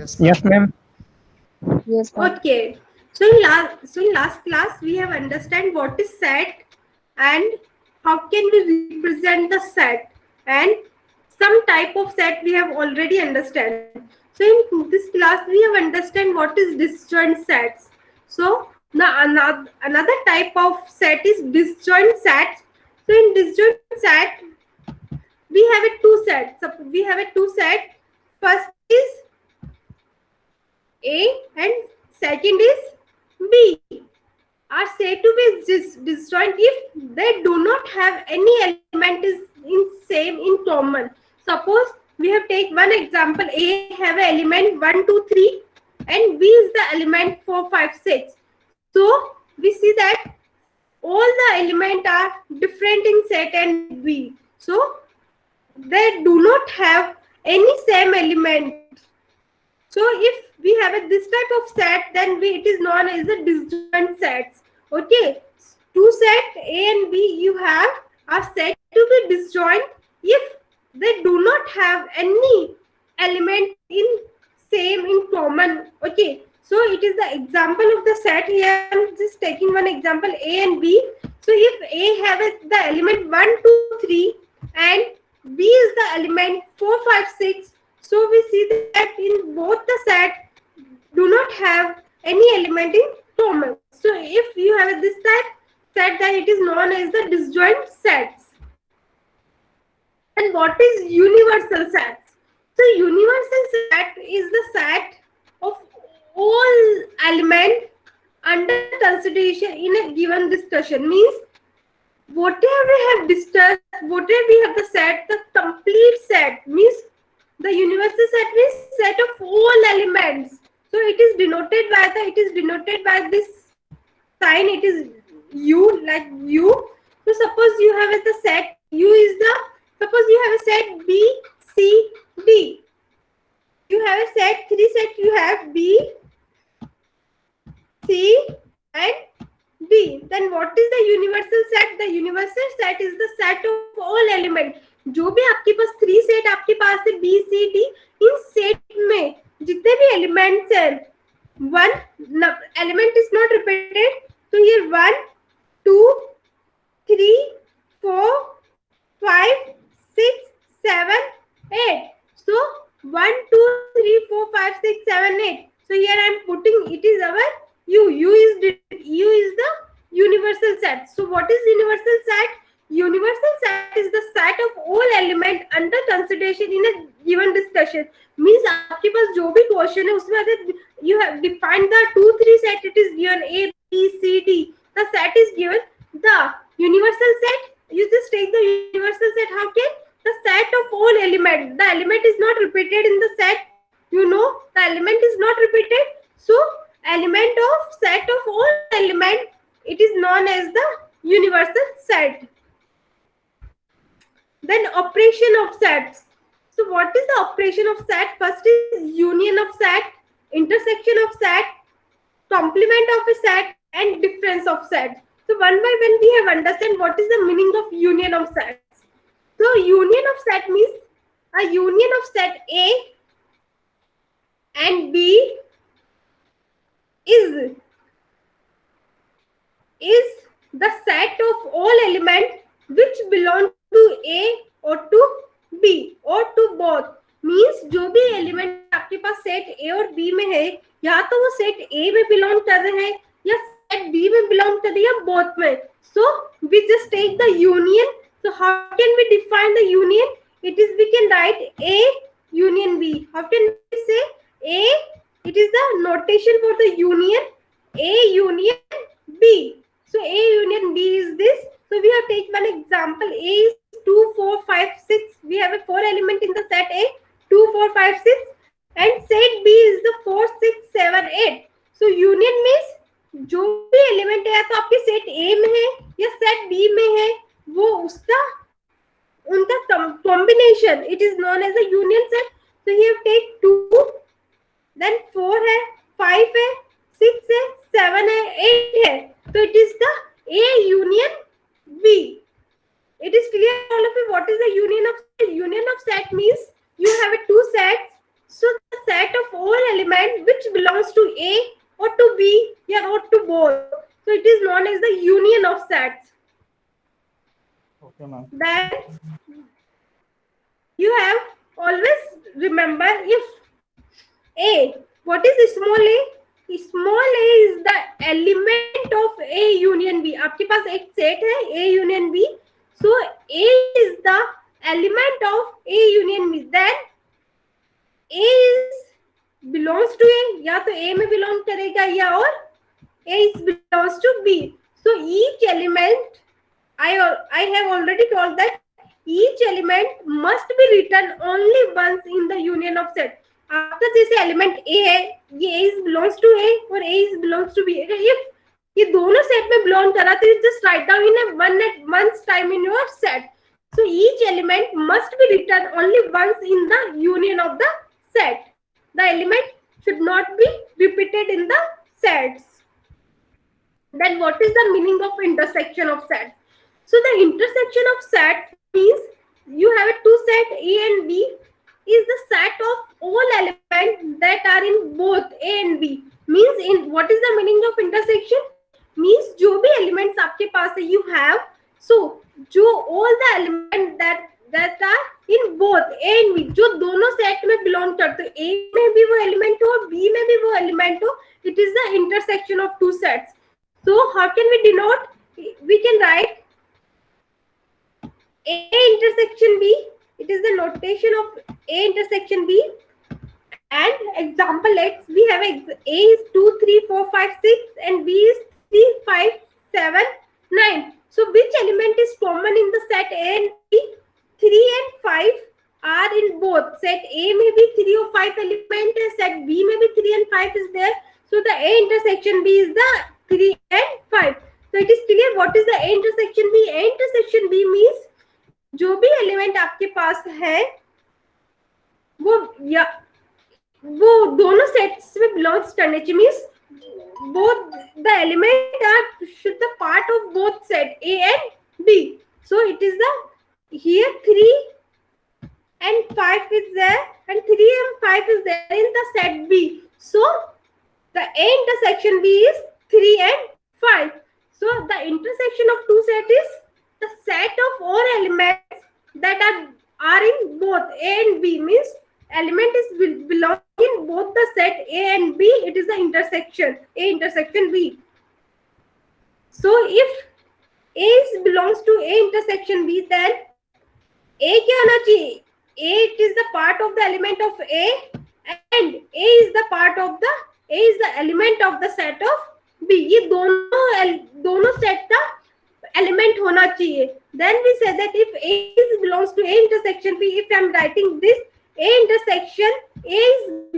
Yes, Yes, ma'am. ma'am. Yes, ma'am. Okay. So in last class we have understand what is set and how can we represent the set, and some type of set we have already understand. So in this class we have understand what is disjoint sets. So the another type of set is disjoint sets. So in disjoint set we have a two sets. So we have a two set. First is A and second is B, are said to be disjoint if they do not have any element is in same in common. Suppose we have take one example. A have a element 1, 2, 3, and B is the element 4, 5, 6. So we see that all the element are different in set and B. So they do not have any same element. So if we have this type of set, then it is known as the disjoint sets. Okay, two set A and B you have are said to be disjoint if they do not have any element in same in common. Okay, so it is the example of the set here. I'm just taking one example A and B. So if A have the element 1, 2, 3 and B is the element 4, 5, 6. So we see that in both the set do not have any element in common. So if you have this type set, then it is known as the disjoint sets. And what is universal sets? So universal set is the set of all element under consideration in a given discussion. Means whatever we have discussed, whatever we have the set, the complete set means the universal set means set of all elements. So it is denoted by this sign. It is U, like U. So suppose you have the set U is the, suppose you have a set B, C, D. You have a set, three set you have B, C and D. Then what is the universal set? The universal set is the set of all element. जो भी आपके पास three set आपके पास है B C D, इन set में जितने भी एलिमेंट्स हैं, one element is not repeated, तो ये 1, 2, 3, 4, 5, 6, 7, 8. So 1, 2, 3, 4, 5, 6, 7, 8. So here I am putting it is our U. U is the universal set. So what is universal set? Universal set is the set of all element under consideration in a given discussion. Means आपके पास जो भी question है उसमें अगर you have defined the 2, 3 set, it is given A, B, C, D. The set is given. The universal set, you just take the universal set. How can the set of all element? The element is not repeated in the set. You know the element is not repeated. So element of set of all element, it is known as the universal set. Then operation of sets. So what is the operation of set? First is union of set, intersection of set, complement of a set, and difference of set. So one by one we have understand what is the meaning of union of sets. So union of set means a union of set A and B is the set of all element which belong to A or to B or to both. Means जो भी element आपके पास set A और B में है, या तो वो set A में बिलोंग कर रहे हैं या सेट B में बिलोंग कर रहे हैं, बोथ में. So we just take the union. So how can we define the union? It is, we can write A union B. How can we say A? It is the notation for the union. A union B. So A union B is this. So we have taken one example. A is 2, 4, 5, 6. We have a 4 element in the set A. 2, 4, 5, 6. And set B is the 4, 6, 7, 8. So union means जो भी element है या तो आपके set A में है या set B में है, वो उसका उनका combination, it is known as a union set. So here take 2, then 4 है, 5 है, 6 है, 7 है, 8 है. So it is the A union B. It is clear all of you what is the union of set? Union of set means you have a two sets. So the set of all A or to B, yeah, or to both. So it is known as the union of sets. Okay, ma'am. Then you have always remember if A, what is small a? Small a is the element of A union B. आपके पास एक set है A union B. So A is the element of A union B. Then A is belongs to A, या तो A में belong करेगा या और A is belongs to B. So each element, I have already told that each element must be written only once in the union of set. आपका जैसे element A है, ये A is belongs to A और A is belongs to B. If ये दोनों set में belong करा तो just write down in a once time in your set. So each element must be written only once in the union of the set. The element should not be repeated in the sets. Then what is the meaning of intersection of sets? So the intersection of sets means you have a two set A and B is the set of all elements that are in both A and B. Means in what is the meaning of intersection? Means जो भी elements आपके पास है you have, so जो all the elements that are in both A and B, जो दोनों set में belong करते हो, A में भी वो element हो B में भी वो element हो, it is the intersection of two sets. So how can we denote? We can write A intersection B. It is the notation of A intersection B. And example, we have A is 2, 3, 4, 5, 6 and B is 3, 5, 7, 9. So which element is common in the set A and B? 3 and 5 are in both. Set A may be 3 or 5 element, set B may be 3 and 5 is there. So the A intersection B is the 3 and 5. So it is clear what is the A intersection B. A intersection B means जो भी element आपके पास है वो दोनों sets में belongs करने चाहिए. Means both the element are should the part of both set A and B. So it is the here 3 and 5 is there and 3 and 5 is there in the set B. So the A intersection B is 3 and 5. So the intersection of two sets is the set of all elements that are in both A and B. Means element is belong in both the set A and B. It is the intersection A intersection B. So if A is belongs to A intersection B, then A क्या होना चाहिए? A it is the part of the element of A and A is the part of the A is the element of the set of B. ये दोनों set का element होना चाहिए. Then we say that if A is belongs to A intersection B, if I am writing this A intersection A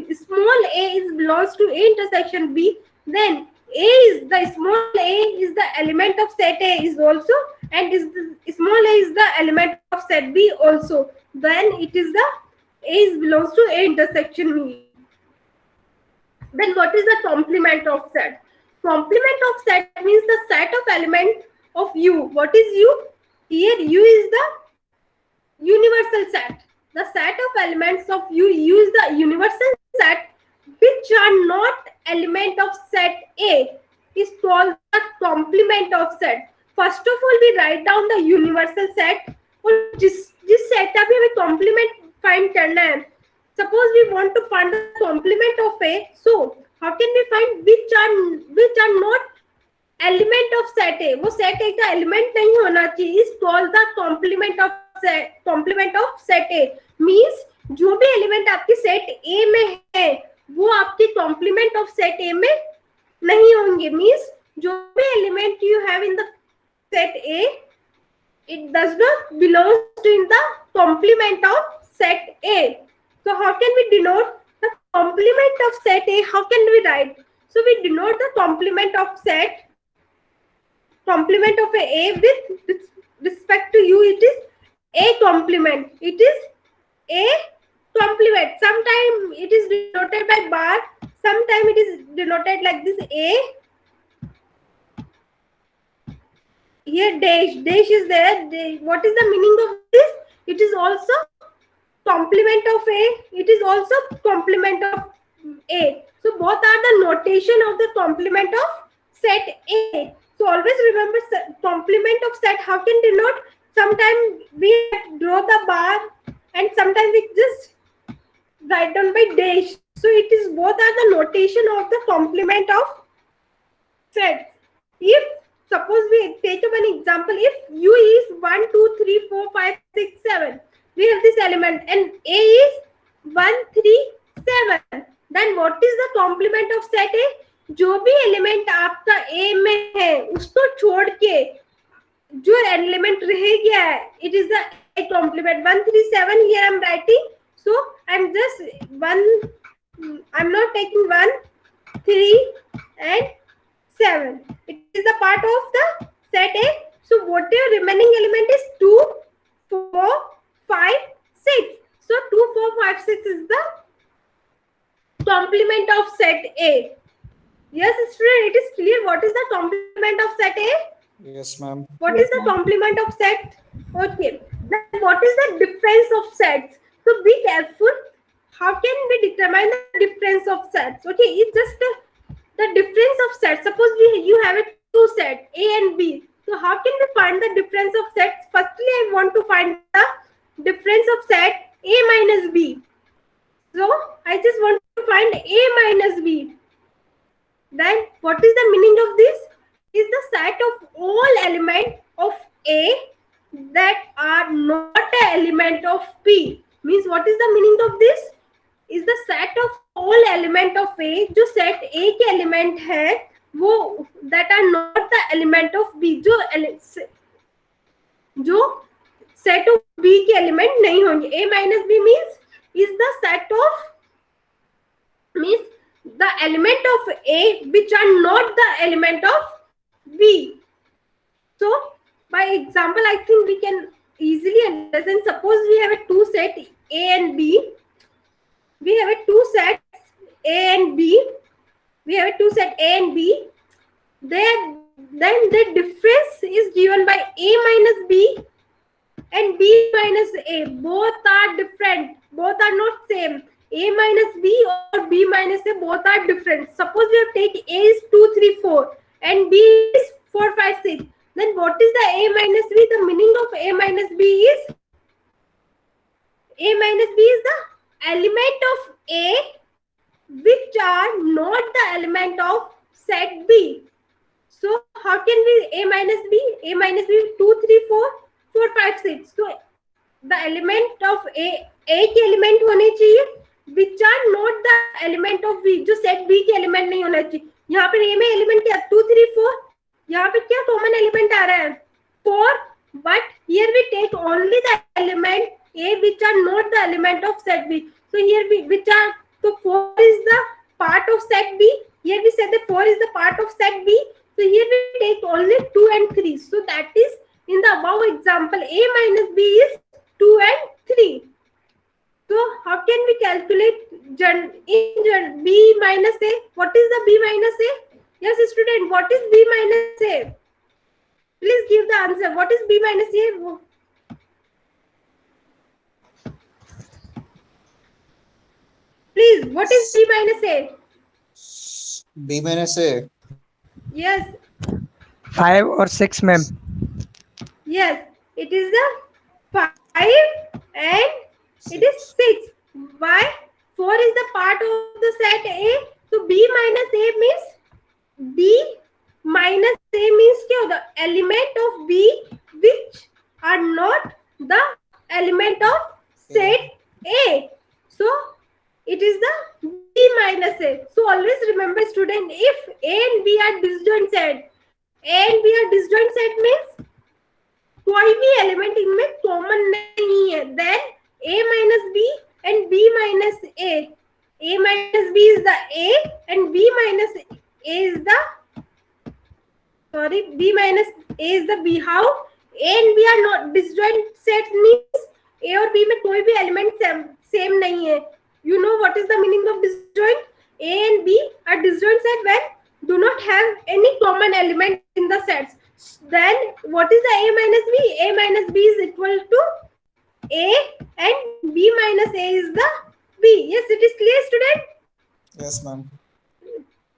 is small a is belongs to A intersection B, then A is the small a is the element of set A is also, and is the small a is the element of set B also. Then it is the A is belongs to A intersection B. Then what is the complement of set? Complement of set means the set of element of U. What is U? Here U is the universal set. The set of elements of U is the universal set which are not element of set A is called the complement of set. First of all, we write down the universal set और जिस set का भी हमें complement find करना है. Suppose we want to find the complement of A, so how can we find which are not element of set A? वो set A का element नहीं होना चाहिए. Is called the complement of set A. Means जो भी element आपके set A में है वो आपके complement of set A में नहीं होंगे. Means जो भी element you have in the set A, it does not belong to in the complement of set A. So how can we denote the complement of set A? How can we write? So we denote the complement of A with respect to U. It is A complement. It is A complement. Sometimes it is denoted by bar. Sometimes it is denoted like this A. Here dash is there. What is the meaning of this? It is also complement of A. It is also complement of A. So both are the notation of the complement of set A. So always remember complement of set. How can denote? Sometimes we draw the bar and sometimes we just write down by dash. So it is both are the notation of the complement of set. If suppose we take up an example, if U is 1, 2, 3, 4, 5, 6, 7, we have this element and A is 1, 3, 7. Then what is the complement of set A? जो भी element आपका A में है उसको छोड़ के जो element रह गया है, it is the A complement. 1, 3, 7 here I'm writing. So I'm not taking 1, 3 and 7. It is the part of the set A. So what your remaining element is 2, 4, 5, 6. So 2, 4, 5, 6 is the complement of set A. Yes, student, it is clear what is the complement of set A? Yes, ma'am. What is the complement of set? Okay. Then what is the difference of sets? So be careful. How can we determine the difference of sets? Okay, it's just the difference of sets. Suppose you have a two sets A and B. So how can we find the difference of sets? Firstly, I want to find the difference of set A minus B. So I just want to find A minus B. Then what is the meaning of this? Is the set of all elements of A that are not an element of B. Means what is the meaning of this? Is the set of all element of A जो set A के element है वो that are not the element of B जो set of B के element नहीं होंगे. A minus B means is the set of means the element of A which are not the element of B. So by example, I think we can easily understand. Suppose we have a two set A and B. We have a two sets A and B. We have a two set A and B. Then the difference is given by A minus B and B minus A. Both are different. Both are not same. A minus B or B minus A both are different. Suppose we have take A is 2, 3, 4 and B is 4, 5, 6. Then what is the A minus B? The meaning of A minus B is the element of A which are not the element of set B. So how can we A minus B? A minus B 2, 3, 4, 4, 5, 6. So the element of A के element होने चाहिए which are not the element of B. जो set B के element नहीं होना चाहिए. यहाँ पर A में element क्या 2, 3, 4. यहाँ पे क्या common element आ रहा है 4, but here we take only the element A which are not the element of set B. So here so 4 is the part of set B. Here we said that 4 is the part of set B. So here we take only 2 and 3. So that is in the above example A minus B is 2 and 3. So how can we calculate B minus A? What is the B minus A? Yes, student, what is B minus A? Please give the answer. What is B minus A? Please, what is B minus A? B minus A. Yes. 5 or 6, ma'am. Yes, it is the 5 and it is 6. Why? 4 is the part of the set A. So B minus A means B minus A means the element of B which are not the element of set A. So it is the B minus A. So always remember student, if A and B are disjoint set, A and B are disjoint set means कोई भी element इनमें common नहीं है. Then A minus B and B minus A. A minus B is the A and B minus A is the B minus A is the B. How? A and B are not disjoint sets means A और B में कोई भी element same नहीं है. You know what is the meaning of disjoint? A and B are disjoint set when do not have any common element in the sets. Then what is the A minus B? A minus B is equal to A and B minus A is the B. Yes, it is clear, student? Yes, ma'am.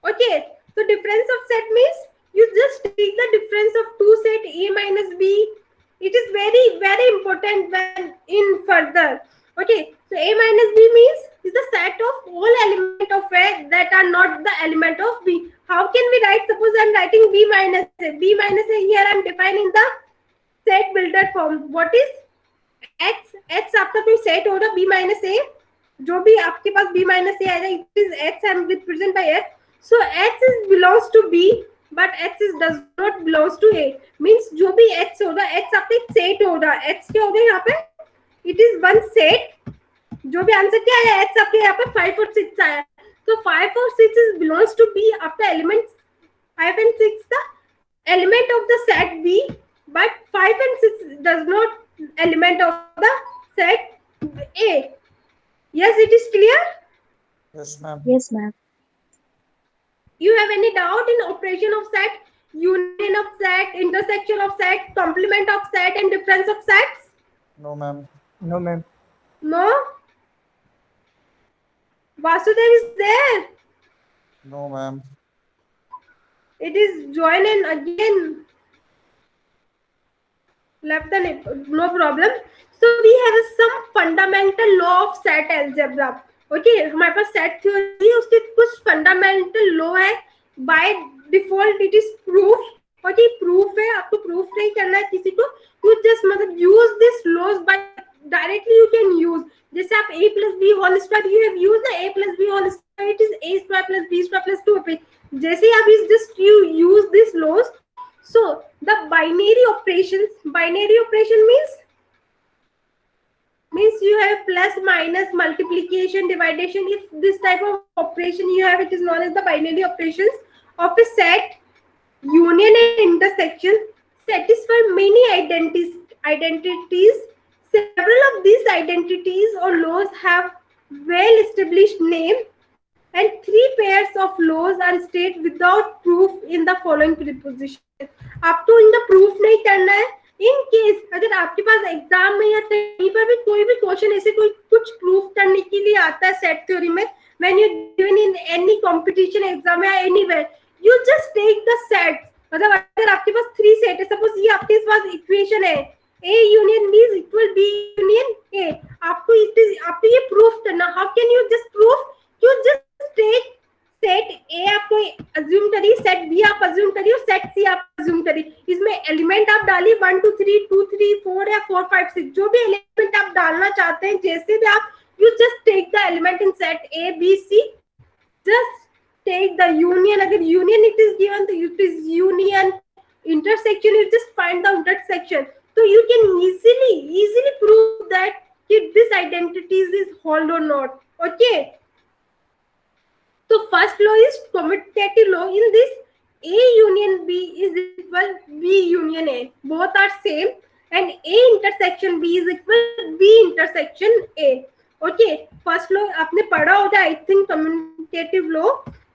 Okay, so difference of set means you just take the difference of two set A minus B. It is very important when in further. Okay, so A minus B means is the set of all element of A that are not the element of B. How can we write? Suppose I am writing B minus A. B minus A, here I am defining the set builder form. What is X? X आपका कोई set होगा B minus A. जो भी आपके पास B minus A आएगा, it is X and represent by X. So X is belongs to B, but X is does not belongs to A. Means जो भी X होगा, X आपका एक set होगा. X क्या होगा यहाँ पे? It is one set. जो भी आंसर क्या आया, X आपके यहाँ पे 5 और 6 आया. So 5 और 6 is belongs to B. आपका elements 5 and 6 the element of the set B, but 5 and 6 does not element of the set A. Yes, it is clear. Yes, ma'am. Yes, ma'am. You have any doubt in operation of set, union of set, intersection of set, complement of set, and difference of sets? No, ma'am. No, ma'am. No. Vasudev is there. No, ma'am. It is join and again left the no problem. So we have some fundamental law of set algebra. Okay, हमारे पास set theory है, उसके कुछ fundamental law है. By default it is proof. Okay, proof है, आपको proof नहीं करना है किसी को. You just मतलब use this laws by directly you can use. जैसे आप a plus b whole square you have used the a plus b whole square, it is a square plus b square plus 2ab. जैसे ही आप इस just you use this laws. So the binary operation means you have plus minus multiplication division. If this type of operation you have, it is known as the binary operations of a set, union and intersection satisfy many identities. Several of these identities or laws have well established name, and 3 pairs of laws are stated without proof in the following preposition. आपको इनका proof नहीं करना है. In case अगर आपके पास exam में या कहीं पर भी कोई भी क्वेश्चन ऐसे कोई कुछ प्रूफ करने के लिए आता है सेट थ्योरी में, when you given in any competition exam या anywhere, you just take the sets. मतलब अगर आपके पास 3 सेट है, सपोज ये आपके पास इक्वेशन है A union B is equal B union A, आपको ये प्रूफ करना. How can you just proof? You just take set A आपको अज्यूम करिए, सेट B आप अज्यूम करिए और सेट C आप अज्यूम करिए. इसमें एलिमेंट आप डालिए 1 2 3 2 3 4 या 4 5 6 जो भी एलिमेंट आप डालना चाहते हैं, जैसे भी आप, you just take the element in set A B C, just take the union. अगर यूनियन इट इज गिवन तो it is union. Intersection you just find the intersection. So you can easily prove that if this identities is hold or not. Okay. So first law is commutative law. In this, A union B is equal B union A. Both are same, and A intersection B is equal B intersection A. Okay. First law आपने पढ़ा होगा, I think commutative law.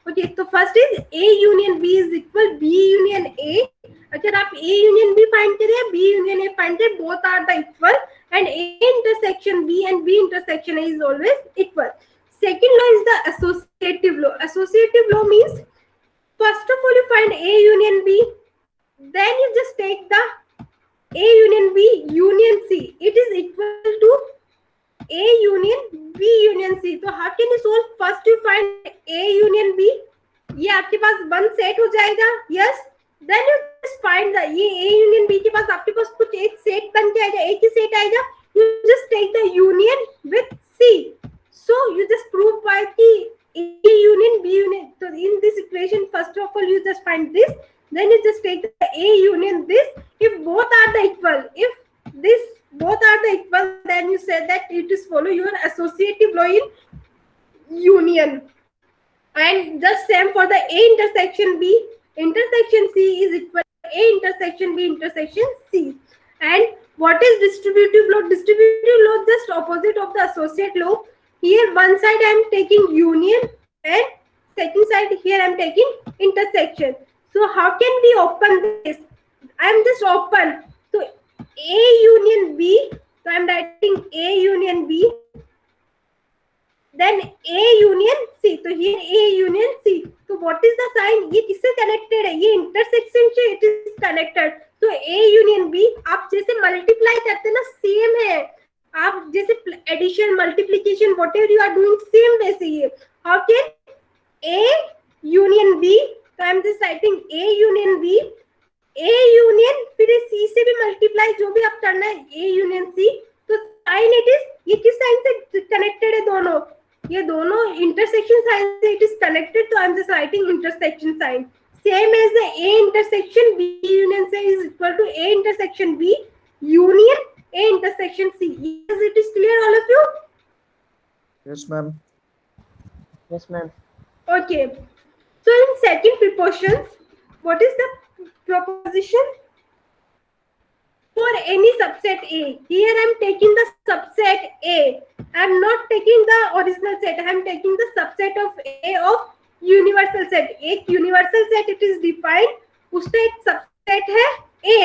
Okay. तो first is A union B is equal B union A. अगर आप A union B find करें, B union A find करें, both are the equal, and A intersection B and B intersection A is always equal. Second law is the associative law. Associative law means first of all you find A union B, then you just take the A union B union C. It is equal to A union B union C. So how can you solve? First you find A union B. ये आपके पास one set हो जाएगा. Yes. Then you just find the ये A union B के पास आपके पास कुछ एक set बन के आएगा, एक ही सेट आएगा. You just take the union with C. So you just prove by the A union B union. So in this equation, first of all you just find this. Then you just take the A union this. If both are the equal, if this both are the equal, then you say that it is follow your associative law in union. And just same for the A intersection B. Intersection C is equal to A intersection B intersection C. And what is distributive law? Distributive law just opposite of the associate law. Here one side I am taking union and second side here I am taking intersection. So how can we open this? I am just open. So A union B. So I am writing A union B. then A union C. तो here A union C. तो what is the sign? ये किससे connected है? ये intersection से it is connected. तो A union B आप जैसे multiply करते ना same है. आप जैसे addition, multiplication, whatever you are doing same वैसे ही है. How can A union B? तो I am just writing A union B. A union फिर C से भी multiply जो भी आप करना है A union C. तो साइन इट इज ये किस साइन से कनेक्टेड है दोनों ये दोनों इंटरसेक्शन साइन से इट इज कनेक्टेड तो I am just writing intersection sign same as the A intersection B union से is equal to A intersection B union A intersection C. Is it is clear all of you? Yes, ma'am. Yes, ma'am. Okay. So in second proportions, what is the proposition? For any subset A, here I am taking the subset A. I am not taking the original set. I am taking the subset of A of universal set. एक universal set it is defined. उसका एक subset है A.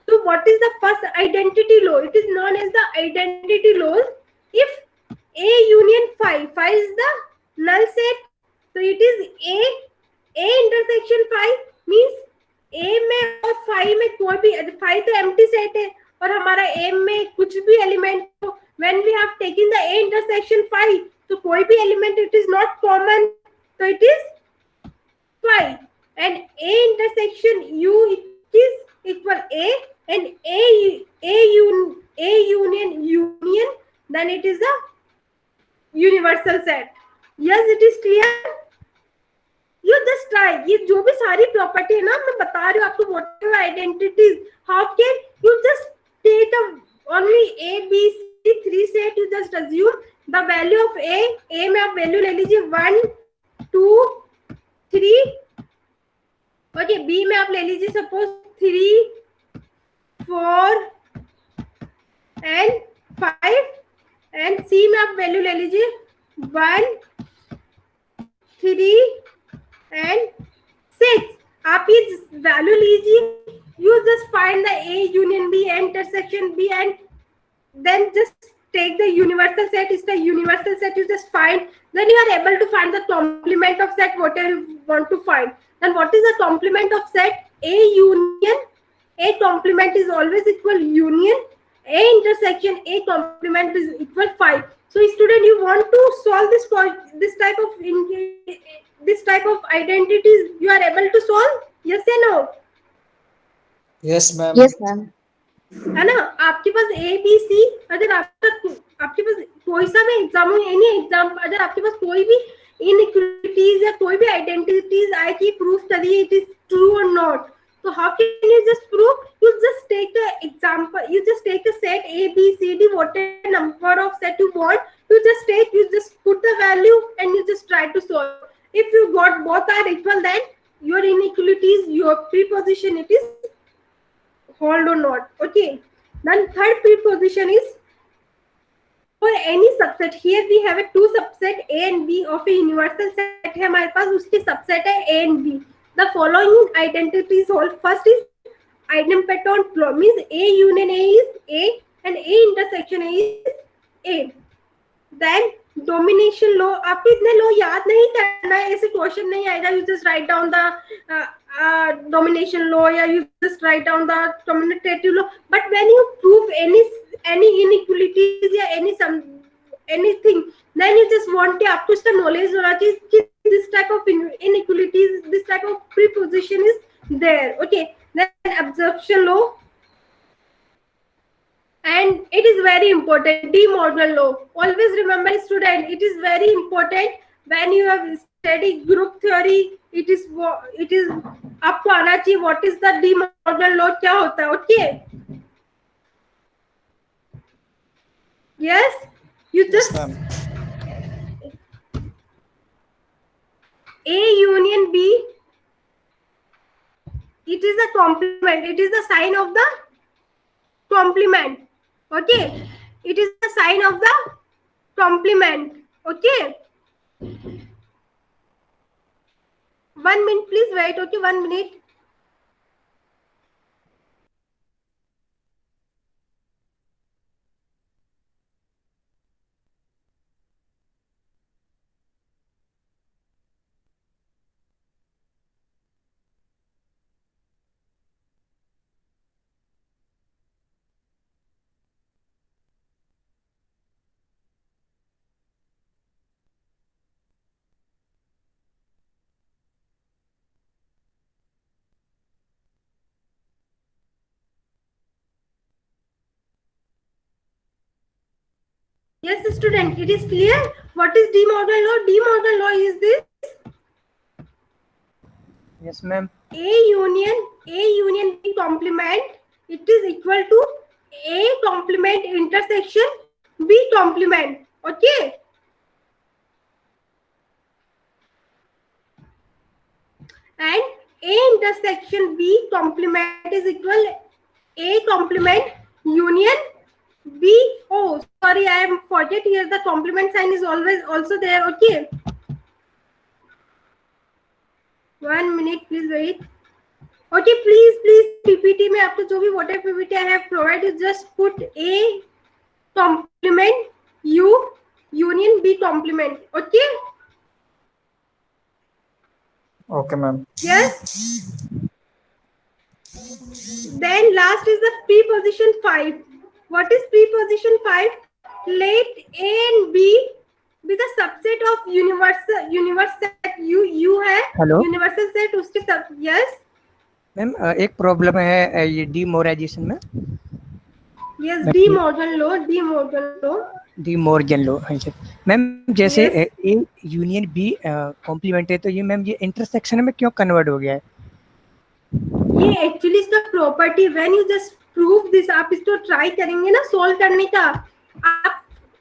So what is the first identity law? It is known as the identity law. If A union phi, phi is the null set. So it is A intersection phi means A में और phi में कोई भी phi तो empty set है और हमारा A में कुछ भी element हो when we have taken the A intersection phi तो कोई भी element it is not common so it is phi and A intersection U it is equal A and A union then it is a universal set. Yes, it is clear. You just try. ये जो भी सारी property है ना मैं बता रही हूँ आपको whatever identities. How can you just take a only A B C 3 set? You just assume the value of A. A में आप वैल्यू ले लीजिए 1 2 3. ओके B में आप ले लीजिए सपोज 3 4 and 5 and C में आप वैल्यू ले लीजिए 1 3 and 6. आप ये वैल्यू लीजिए you just find the A union B intersection B and then just take the universal set. Is the universal set you just find, then you are able to find the complement of set whatever you want to find. Then what is the complement of set? A union A complement is always equal union A intersection A complement is equal 5. So student, you want to solve this type of identities, you are able to solve? Yes or no? Yes, ma'am. Yes, ma'am. है ना आपके पास A B C अगर आपके पास कोई सा भी exam हो any exam अगर आपके पास कोई भी इनइक्वालिटीज या कोई भी आइडेंटिटीज आए कि प्रूफ करिए इट इज ट्रू और not so how can you just prove? You just take the example, you just take the set A B C D whatever number of set you want, you just put the value and you just try to solve. If you got both are equal, then your inequalities, your preposition it is hold or not. Okay, then third preposition is for any subset. Here we have a two subset A and B of a universal set है हमारे पास उसके subset है A and B. The following identities hold. First is idempotent law means A union A is A and A intersection A is A. Then domination law. आपको इतने law याद नहीं करना है ऐसे question नहीं आएगा. You just write down the domination law या you just write down the commutative law. But when you prove any inequalities या anything, then you just want कि आपको इसका knowledge होना चाहिए कि this type of inequalities, this type of preposition is there. Okay, then absorption law, and it is very important. De Morgan law. Always remember, student, it is very important when you have studied group theory. It is आपको आना चाहिए what is the De Morgan law क्या होता है. Okay. Yes, you just Yes, ma'am. A union B, it is a complement. It is the sign of the complement. Okay, it is the sign of the complement. Okay, 1 minute please wait. Okay, 1 minute. Yes, student, it is clear. What is De Morgan law? De Morgan law is this: Yes, ma'am. A union B complement, it is equal to A complement intersection B complement. Okay. And A intersection B complement is equal A complement union B. Oh, sorry, I am forget here. The complement sign is always also there. Okay. 1 minute, please wait. Okay, please PPT में आपको जो भी whatever PPT I have provided, just put A complement U union B complement. Okay. Okay, ma'am. Yes. Then last is the preposition 5. What is preposition 5? Let A and B be the subset of universal set. You है Hello? universal set उसके सब. Yes. Ma'am एक problem है ये डीमोराइजेशन में. Yes, De Morgan law. De Morgan law. हाँ sir. Ma'am जैसे Yes. A union B complement है तो ये मैम ये इंटरसेक्शन में क्यों कन्वर्ट हो गया है? ये एक्चुअली इसका property, when you just prove this, आप इसको ट्राई करेंगे ना सॉल्व करने का.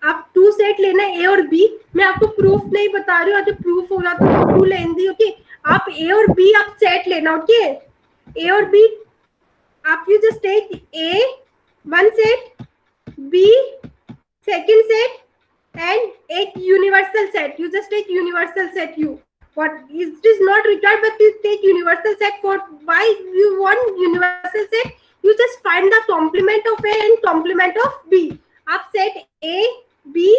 आप टू सेट लेना ए और बी. मैं आपको प्रूफ नहीं बता रही हूँ, अगर प्रूफ होगा तो टू लेंदी. ओके, आप ए और बी आप सेट लेना. ओके, ए और बी आप you just take A one set, B second set, and एक universal set. You just take universal set. What it is not required, but you take universal set. For why you want universal set? You just find the complement of A and complement of B. आप set A, B,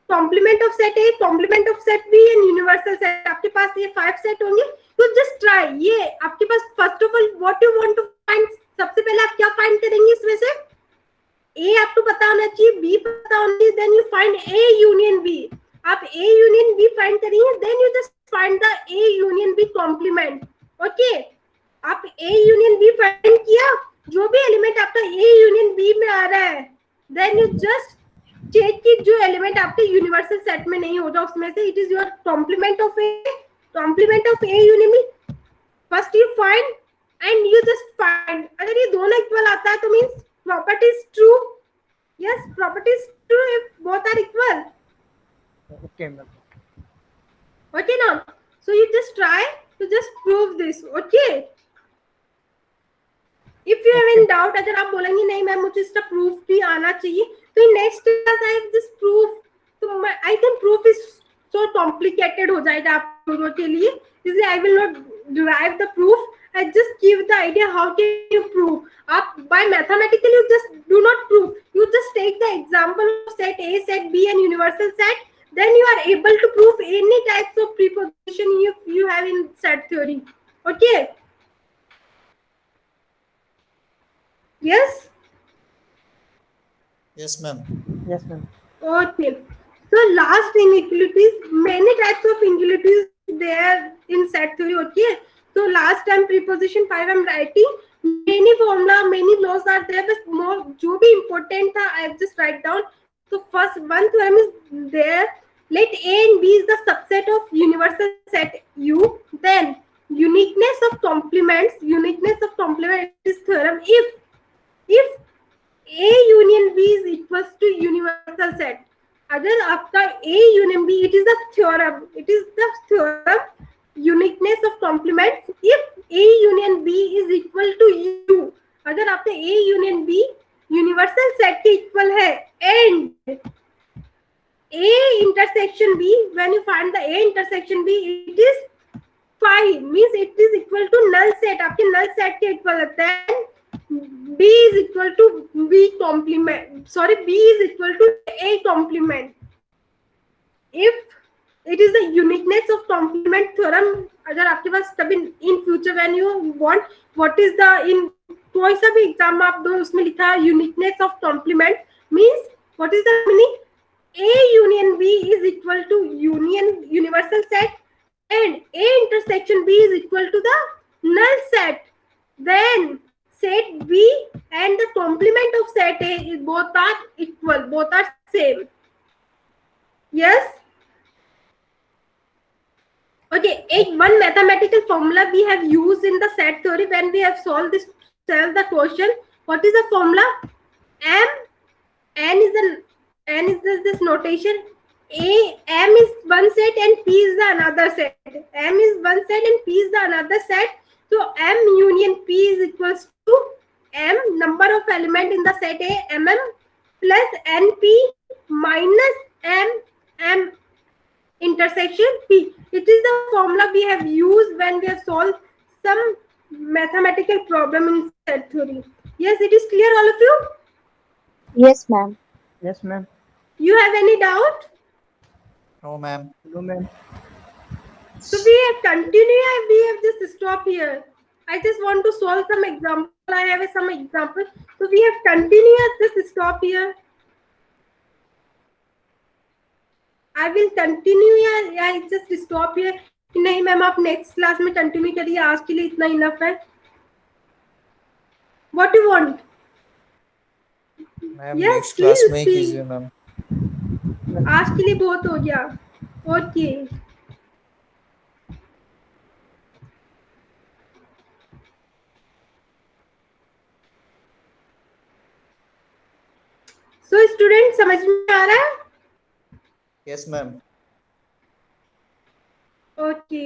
complement of set A, complement of set B and universal set. आपके पास ये 5 set होंगे. You just try. ये आपके पास first of all what you want to find. सबसे पहले आप क्या find करेंगे इसमें से? A आपको पता होना चाहिए, B पता होना चाहिए. Then you find A union B. आप A union B find करेंगे. Then you just find the A union B complement. Okay. आप A union B find किया, जो भी एलिमेंट आपका A union B में आ रहा है, then you just चेक कि जो एलिमेंट आपके यूनिवर्सल सेट में नहीं होगा उसमें से, it is your complement of A union B. First you find and you just find. अगर ये दोनों इक्वल आता है तो means property is true. Yes, property is true if both are equal. Okay ma'am. Okay now, so you just try to just prove this. Okay. If you have any doubt, अगर आप बोलेंगे नहीं ma'am मुझे इसका proof भी आना चाहिए, तो next class I just proof. तो I think proof is so complicated हो जाएगा आप लोगों के लिए, इसलिए I will not derive the proof. I just give the idea how can you prove. Up by mathematically you just do not prove. You just take the example of set A, set B and universal set. Then you are able to prove any types of preposition you have in set theory. Okay. Yes. Yes, ma'am. Yes ma'am. Okay. So last inequalities, many types of inequalities there in set theory. Okay. So last time preposition 5 I'm writing. Many formula, many laws are there, but more जो भी important था I just write down. So first one theorem is there. Let A and B is the subset of universal set U. Then uniqueness of complements. Uniqueness of complement is theorem if A union B is equals to universal set. अगर आपका A union B, it is the theorem. It is the theorem. Uniqueness of complements if A union B is equal to U. अगर आपका A union B universal set के equal है and A intersection B, when you find the A intersection B, it is phi, means it is equal to null set. आपके null set के equal होता है. B is equal to B complement. Sorry, B is equal to A complement. If it is the uniqueness of complement theorem. अगर आपके पास कभी in future when you want what is the in कोई सा भी exam आप दो उसमें लिखा है uniqueness of complement means what is the meaning? A union B is equal to universal set and A intersection B is equal to the null set. Then set B and the complement of set A is both are equal, both are same. Yes. Okay, one mathematical formula we have used in the set theory when we have solved the question. What is the formula? N is this notation. M is one set and P is the another set. M is one set and P is the another set. So M union P is equals to M number of element in the set A, mm, plus NP minus M intersection P. It is the formula we have used when we have solved some mathematical problem in set theory. Yes, it is clear, all of you? Yes, ma'am. Yes, ma'am. You have any doubt? No, ma'am. No, ma'am. So we have continued. We have just stopped here. I just want to solve some example. I have some example. So we have continued. Just stop here. I will continue या I just stop here. नहीं ma'am आप next class में continue करिए. आज के लिए इतना enough है. What do you want? Ma'am Yes, next class please में ही speak. कीजिए मैम. आज के लिए बहुत हो गया. ओके. So स्टूडेंट समझ में आ रहा है? Yes ma'am. ओके.